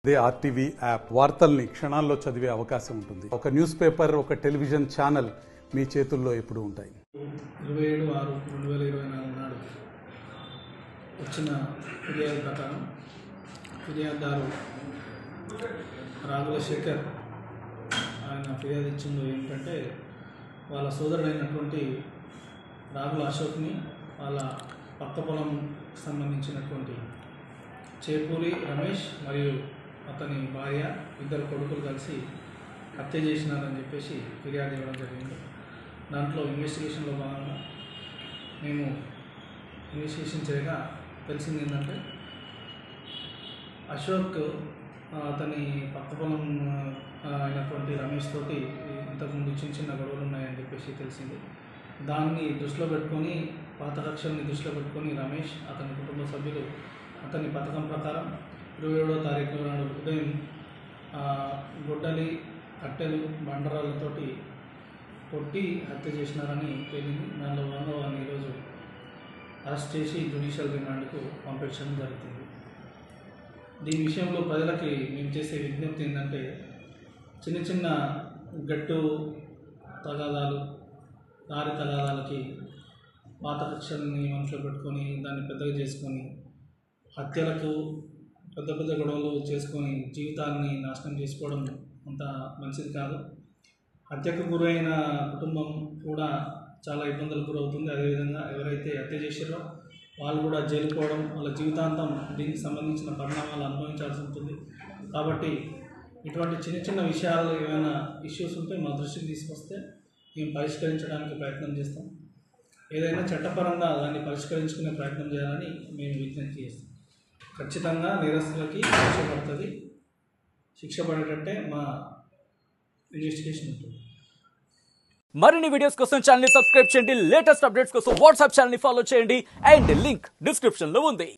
They RTV app వార్తల్ని క్షణాల్లో చదివే అవకాశం ఉంటుంది. ఒక న్యూస్ పేపర్, ఒక టెలివిజన్ ఛానల్ మీ చేతుల్లో ఎప్పుడూ ఉంటాయి. 27/6/2024 నాడు వచ్చిన ఫిర్యాదు ప్రకారం ఫిర్యాదుదారు రాగుల శేఖర్ ఆయన ఫిర్యాదు ఇచ్చింది ఏంటంటే వాళ్ళ సోదరుడైనటువంటి రాగుల అశోక్ని వాళ్ళ పక్క పొలం సంబంధించినటువంటి చేపూరి రమేష్ మరియు అతని భార్య ఇద్దరు కొడుకులు కలిసి హత్య చేసినారని చెప్పేసి ఫిర్యాదు ఇవ్వడం జరిగింది. దాంట్లో ఇన్వెస్టిగేషన్లో భాగంగా మేము ఇన్వెస్టిగేషన్ చేయగా తెలిసింది ఏంటంటే అశోక్ అతని పక్క పొలం అయినటువంటి రమేష్ తోటి ఇంతకుముందు చిన్న చిన్న గొడవలు ఉన్నాయని చెప్పేసి తెలిసింది. దాన్ని దృష్టిలో పెట్టుకొని పాత కక్షల్ని దృష్టిలో పెట్టుకొని రమేష్ అతని కుటుంబ సభ్యులు అతని పథకం ప్రకారం 27వ తారీఖు నాడు ఉదయం గొడ్డలి, కట్టెలు, బండరాళ్ళతోటి కొట్టి హత్య చేసినారని తేలింది. దానిలో భాగంగా వారిని ఈరోజు అరెస్ట్ చేసి జ్యుడిషియల్ రిమాండ్కు పంపించడం జరుగుతుంది. దీని విషయంలో ప్రజలకి మేము చేసే విజ్ఞప్తి ఏంటంటే చిన్న చిన్న గట్టు తగాదాలు, దారి తగాదాలకి పాత కక్షల్ని మనసులో పెట్టుకొని దాన్ని పెద్దగా చేసుకొని హత్యలకు పెద్ద పెద్ద గొడవలు చేసుకొని జీవితాన్ని నాశనం చేసుకోవడం అంత మంచిది కాదు. హత్యకు గురైన కుటుంబం కూడా చాలా ఇబ్బందులకు గురవుతుంది. అదేవిధంగా ఎవరైతే హత్య చేశారో వాళ్ళు కూడా జైలుకోవడం, వాళ్ళ జీవితాంతం దీనికి సంబంధించిన పరిణామాలు అనుభవించాల్సి ఉంటుంది. కాబట్టి ఇటువంటి చిన్న చిన్న విషయాలు ఏమైనా ఇష్యూస్ ఉంటే మా దృష్టికి తీసుకొస్తే మేము పరిష్కరించడానికి ప్రయత్నం చేస్తాం. ఏదైనా చట్టపరంగా దాన్ని పరిష్కరించుకునే ప్రయత్నం చేయాలని మేము విజ్ఞప్తి చేస్తాం. ఖచ్చితంగా నేరస్తులకి శిక్ష పడుతుంది. శిక్ష పడేటట్టే మా ఇన్వెస్టిగేషన్ ఉంటుంది. మరిన్ని వీడియోస్ కోసం ఛానల్ ని సబ్స్క్రైబ్ చేయండి. లేటెస్ట్ అప్డేట్స్ కోసం వాట్సాప్ ఛానల్ ని ఫాలో చేయండి. అండ్ లింక్ డిస్క్రిప్షన్ లో ఉంది.